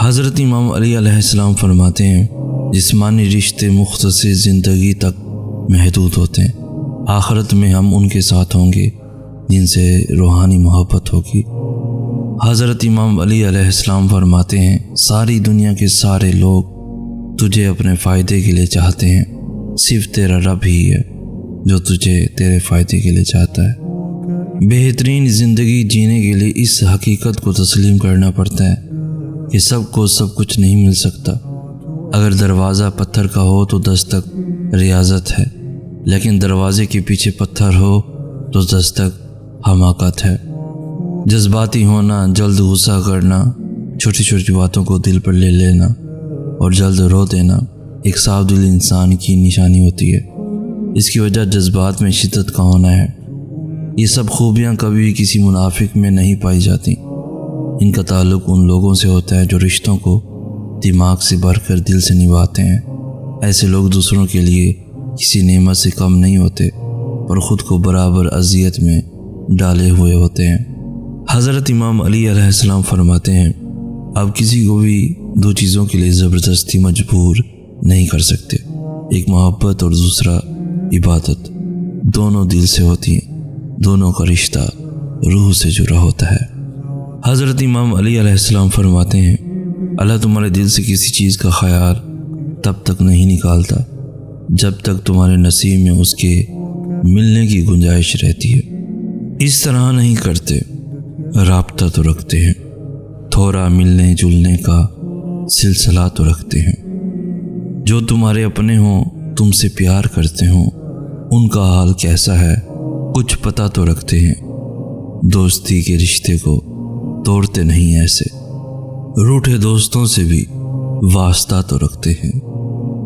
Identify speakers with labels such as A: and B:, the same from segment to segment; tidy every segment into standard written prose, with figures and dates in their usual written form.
A: حضرت امام علی علیہ السلام فرماتے ہیں جسمانی رشتے مختصر زندگی تک محدود ہوتے ہیں، آخرت میں ہم ان کے ساتھ ہوں گے جن سے روحانی محبت ہوگی۔ حضرت امام علی علیہ السلام فرماتے ہیں ساری دنیا کے سارے لوگ تجھے اپنے فائدے کے لیے چاہتے ہیں، صرف تیرا رب ہی ہے جو تجھے تیرے فائدے کے لیے چاہتا ہے۔ بہترین زندگی جینے کے لیے اس حقیقت کو تسلیم کرنا پڑتا ہے کہ سب کو سب کچھ نہیں مل سکتا۔ اگر دروازہ پتھر کا ہو تو دستک ریاضت ہے، لیکن دروازے کے پیچھے پتھر ہو تو دستک حماقت ہے۔ جذباتی ہونا، جلد غصہ کرنا، چھوٹی چھوٹی باتوں کو دل پر لے لینا اور جلد رو دینا ایک صاف دل انسان کی نشانی ہوتی ہے۔ اس کی وجہ جذبات میں شدت کا ہونا ہے۔ یہ سب خوبیاں کبھی کسی منافق میں نہیں پائی جاتی۔ ان کا تعلق ان لوگوں سے ہوتا ہے جو رشتوں کو دماغ سے بھر کر دل سے نبھاتے ہیں۔ ایسے لوگ دوسروں کے لیے کسی نعمت سے کم نہیں ہوتے اور خود کو برابر اذیت میں ڈالے ہوئے ہوتے ہیں۔ حضرت امام علی علیہ السلام فرماتے ہیں آپ کسی کو بھی دو چیزوں کے لیے زبردستی مجبور نہیں کر سکتے، ایک محبت اور دوسرا عبادت۔ دونوں دل سے ہوتی ہیں، دونوں کا رشتہ روح سے جڑا ہوتا ہے۔ حضرت امام علی علیہ السلام فرماتے ہیں اللہ تمہارے دل سے کسی چیز کا خیال تب تک نہیں نکالتا جب تک تمہارے نصیب میں اس کے ملنے کی گنجائش رہتی ہے۔ اس طرح نہیں کرتے، رابطہ تو رکھتے ہیں، تھوڑا ملنے جلنے کا سلسلہ تو رکھتے ہیں۔ جو تمہارے اپنے ہوں، تم سے پیار کرتے ہوں، ان کا حال کیسا ہے کچھ پتہ تو رکھتے ہیں۔ دوستی کے رشتے کو توڑتے نہیں ایسے، روٹھے دوستوں سے بھی واسطہ تو رکھتے ہیں۔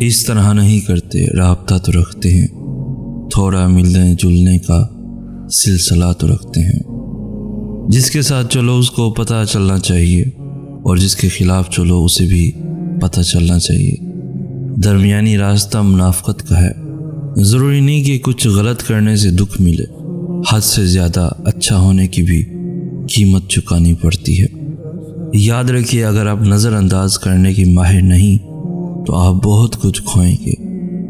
A: اس طرح نہیں کرتے، رابطہ تو رکھتے ہیں، تھوڑا ملنے جلنے کا سلسلہ تو رکھتے ہیں۔ جس کے ساتھ چلو اس کو پتہ چلنا چاہیے اور جس کے خلاف چلو اسے بھی پتہ چلنا چاہیے۔ درمیانی راستہ منافقت کا ہے۔ ضروری نہیں کہ کچھ غلط کرنے سے دکھ ملے، حد سے زیادہ اچھا ہونے کی بھی قیمت چکانی پڑتی ہے۔ یاد رکھیے اگر آپ نظر انداز کرنے کے ماہر نہیں تو آپ بہت کچھ کھوئیں گے۔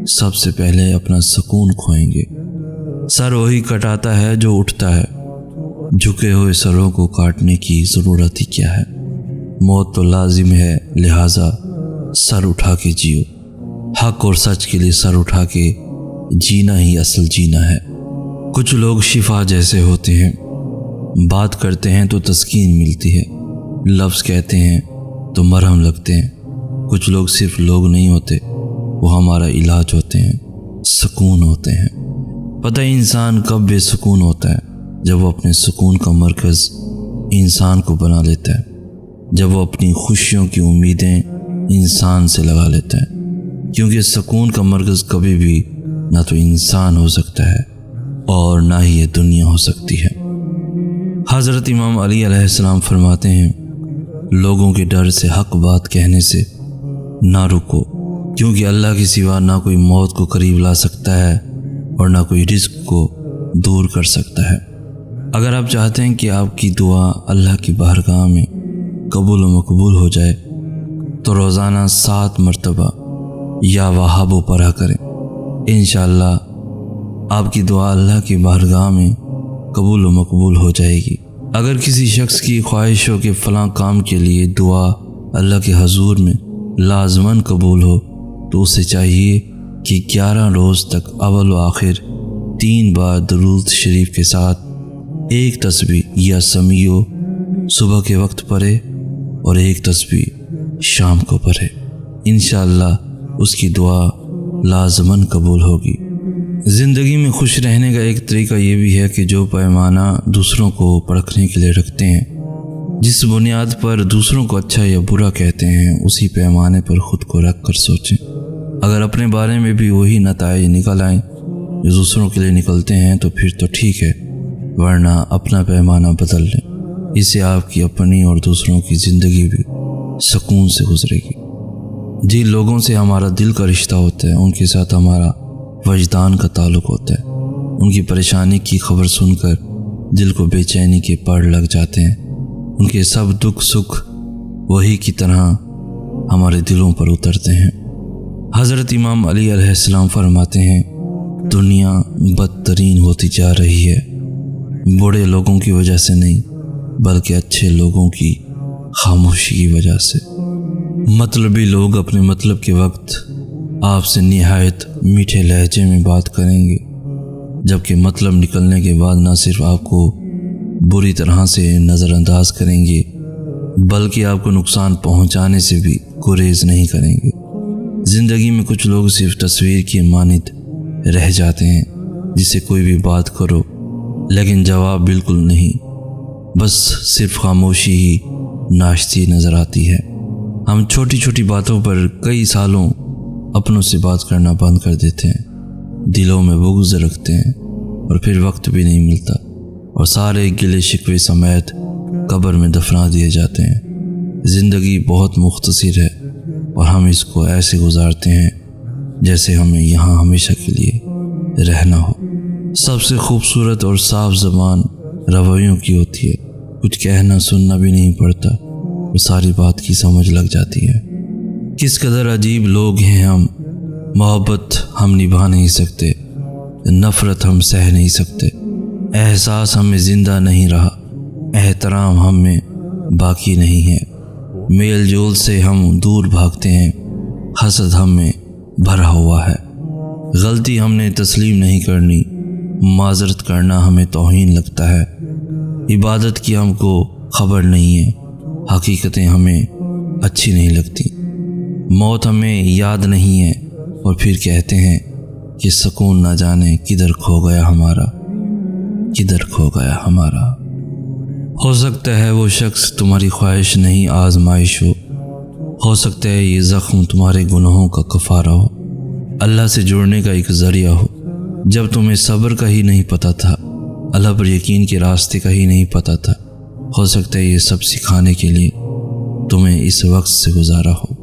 A: سب سے پہلے اپنا سکون کھوئیں گے۔ سر وہی کٹاتا ہے جو اٹھتا ہے، جھکے ہوئے سروں کو کاٹنے کی ضرورت ہی کیا ہے؟ موت تو لازم ہے، لہٰذا سر اٹھا کے جیو۔ حق اور سچ کے لیے سر اٹھا کے جینا ہی اصل جینا ہے۔ کچھ لوگ شفا جیسے ہوتے ہیں، بات کرتے ہیں تو تسکین ملتی ہے، لفظ کہتے ہیں تو مرہم لگتے ہیں۔ کچھ لوگ صرف لوگ نہیں ہوتے، وہ ہمارا علاج ہوتے ہیں، سکون ہوتے ہیں۔ پتہ ہی انسان کب بے سکون ہوتا ہے جب وہ اپنے سکون کا مرکز انسان کو بنا لیتا ہے، جب وہ اپنی خوشیوں کی امیدیں انسان سے لگا لیتا ہے، کیونکہ سکون کا مرکز کبھی بھی نہ تو انسان ہو سکتا ہے اور نہ ہی یہ دنیا ہو سکتی ہے۔ حضرت امام علی علیہ السلام فرماتے ہیں لوگوں کے ڈر سے حق بات کہنے سے نہ رکو، کیونکہ اللہ کے سوا نہ کوئی موت کو قریب لا سکتا ہے اور نہ کوئی رزق کو دور کر سکتا ہے۔ اگر آپ چاہتے ہیں کہ آپ کی دعا اللہ کی بارگاہ میں قبول و مقبول ہو جائے تو روزانہ 7 مرتبہ یا وہاب و پڑھا کریں۔ انشاءاللہ آپ کی دعا اللہ کی بارگاہ میں قبول و مقبول ہو جائے گی۔ اگر کسی شخص کی خواہش ہو کہ فلاں کام کے لیے دعا اللہ کے حضور میں لازماً قبول ہو تو اسے چاہیے کہ 11 روز تک اول و آخر 3 بار درود شریف کے ساتھ ایک تسبیح یا سمیع صبح کے وقت پڑھے اور ایک تسبیح شام کو پڑھے۔ انشاءاللہ اس کی دعا لازماً قبول ہوگی۔ زندگی میں خوش رہنے کا ایک طریقہ یہ بھی ہے کہ جو پیمانہ دوسروں کو پرکھنے کے لیے رکھتے ہیں، جس بنیاد پر دوسروں کو اچھا یا برا کہتے ہیں، اسی پیمانے پر خود کو رکھ کر سوچیں۔ اگر اپنے بارے میں بھی وہی نتائج نکل آئیں جو دوسروں کے لیے نکلتے ہیں تو پھر تو ٹھیک ہے، ورنہ اپنا پیمانہ بدل لیں۔ اس سے آپ کی اپنی اور دوسروں کی زندگی بھی سکون سے گزرے گی۔ جن لوگوں سے ہمارا دل کا رشتہ ہوتا ہے ان کے ساتھ ہمارا وجدان کا تعلق ہوتا ہے۔ ان کی پریشانی کی خبر سن کر دل کو بے چینی کے پڑ لگ جاتے ہیں۔ ان کے سب دکھ سکھ وہی کی طرح ہمارے دلوں پر اترتے ہیں۔ حضرت امام علی علیہ السلام فرماتے ہیں دنیا بدترین ہوتی جا رہی ہے، بڑے لوگوں کی وجہ سے نہیں بلکہ اچھے لوگوں کی خاموشی کی وجہ سے۔ مطلبی لوگ اپنے مطلب کے وقت آپ سے نہایت میٹھے لہجے میں بات کریں گے، جبکہ مطلب نکلنے کے بعد نہ صرف آپ کو بری طرح سے نظر انداز کریں گے بلکہ آپ کو نقصان پہنچانے سے بھی گریز نہیں کریں گے۔ زندگی میں کچھ لوگ صرف تصویر کی مانند رہ جاتے ہیں، جسے کوئی بھی بات کرو لیکن جواب بالکل نہیں، بس صرف خاموشی ہی ناشتی نظر آتی ہے۔ ہم چھوٹی چھوٹی باتوں پر کئی سالوں اپنوں سے بات کرنا بند کر دیتے ہیں، دلوں میں بغض رکھتے ہیں اور پھر وقت بھی نہیں ملتا اور سارے گلے شکوے سمیت قبر میں دفنا دیے جاتے ہیں۔ زندگی بہت مختصر ہے اور ہم اس کو ایسے گزارتے ہیں جیسے ہمیں یہاں ہمیشہ کے لیے رہنا ہو۔ سب سے خوبصورت اور صاف زبان رویوں کی ہوتی ہے، کچھ کہنا سننا بھی نہیں پڑتا اور ساری بات کی سمجھ لگ جاتی ہے۔ کس قدر عجیب لوگ ہیں ہم، محبت ہم نبھا نہیں سکتے، نفرت ہم سہ نہیں سکتے، احساس ہمیں زندہ نہیں رہا، احترام ہم میں باقی نہیں ہے، میل جول سے ہم دور بھاگتے ہیں، حسد ہم میں بھرا ہوا ہے، غلطی ہم نے تسلیم نہیں کرنی، معذرت کرنا ہمیں توہین لگتا ہے، عبادت کی ہم کو خبر نہیں ہے، حقیقتیں ہمیں اچھی نہیں لگتی، موت ہمیں یاد نہیں ہے اور پھر کہتے ہیں کہ سکون نہ جانے کدھر کھو گیا ہمارا، کدھر کھو گیا ہمارا۔ ہو سکتا ہے وہ شخص تمہاری خواہش نہیں آزمائش ہو سکتا ہے یہ زخم تمہارے گناہوں کا کفارہ ہو، اللہ سے جڑنے کا ایک ذریعہ ہو۔ جب تمہیں صبر کا ہی نہیں پتہ تھا، اللہ پر یقین کے راستے کا ہی نہیں پتہ تھا، ہو سکتا ہے یہ سب سکھانے کے لیے تمہیں اس وقت سے گزارا ہو۔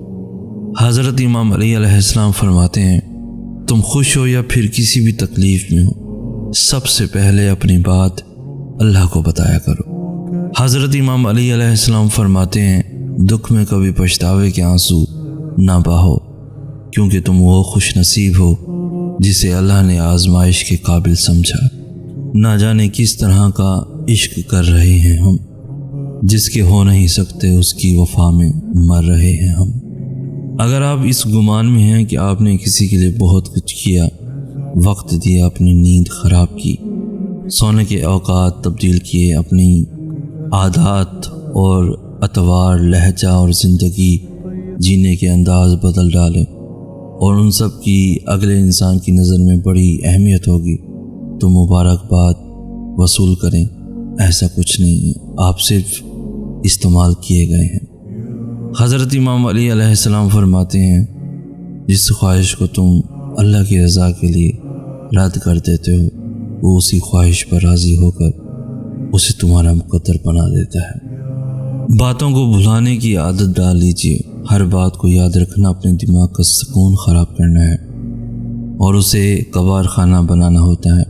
A: حضرت امام علی علیہ السلام فرماتے ہیں تم خوش ہو یا پھر کسی بھی تکلیف میں ہو، سب سے پہلے اپنی بات اللہ کو بتایا کرو۔ حضرت امام علی علیہ السلام فرماتے ہیں دکھ میں کبھی پچھتاوے کے آنسو نہ بہاؤ، کیونکہ تم وہ خوش نصیب ہو جسے اللہ نے آزمائش کے قابل سمجھا۔ نہ جانے کس طرح کا عشق کر رہے ہیں ہم، جس کے ہو نہیں سکتے اس کی وفا میں مر رہے ہیں ہم۔ اگر آپ اس گمان میں ہیں کہ آپ نے کسی کے لیے بہت کچھ کیا، وقت دیا، اپنی نیند خراب کی، سونے کے اوقات تبدیل کیے، اپنی عادات اور اطوار، لہجہ اور زندگی جینے کے انداز بدل ڈالے اور ان سب کی اگلے انسان کی نظر میں بڑی اہمیت ہوگی، تو مبارکباد وصول کریں، ایسا کچھ نہیں ہے، آپ صرف استعمال کیے گئے ہیں۔ حضرت امام علی علیہ السلام فرماتے ہیں جس خواہش کو تم اللہ کی رضا کے لیے رد کر دیتے ہو، وہ اسی خواہش پر راضی ہو کر اسے تمہارا مقدر بنا دیتا ہے۔ باتوں کو بھلانے کی عادت ڈال لیجئے، ہر بات کو یاد رکھنا اپنے دماغ کا سکون خراب کرنا ہے اور اسے کبار خانہ بنانا ہوتا ہے،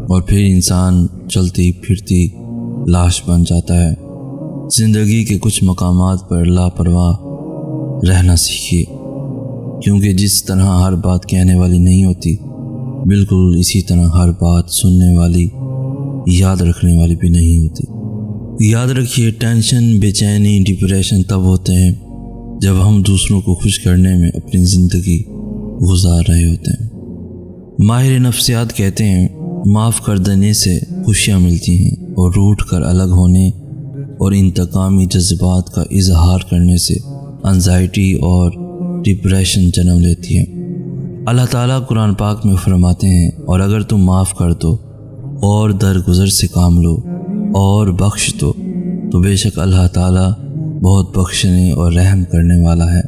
A: اور پھر انسان چلتی پھرتی لاش بن جاتا ہے۔ زندگی کے کچھ مقامات پر لاپرواہ رہنا سیکھیے، کیونکہ جس طرح ہر بات کہنے والی نہیں ہوتی، بالکل اسی طرح ہر بات سننے والی، یاد رکھنے والی بھی نہیں ہوتی۔ یاد رکھیے ٹینشن، بے چینی، ڈپریشن تب ہوتے ہیں جب ہم دوسروں کو خوش کرنے میں اپنی زندگی گزار رہے ہوتے ہیں۔ ماہر نفسیات کہتے ہیں معاف کر دینے سے خوشیاں ملتی ہیں اور روٹھ کر الگ ہونے اور انتقامی جذبات کا اظہار کرنے سے انزائٹی اور ڈپریشن جنم لیتی ہے۔ اللہ تعالیٰ قرآن پاک میں فرماتے ہیں اور اگر تم معاف کر دو اور درگزر سے کام لو اور بخش دو تو بے شک اللہ تعالیٰ بہت بخشنے اور رحم کرنے والا ہے۔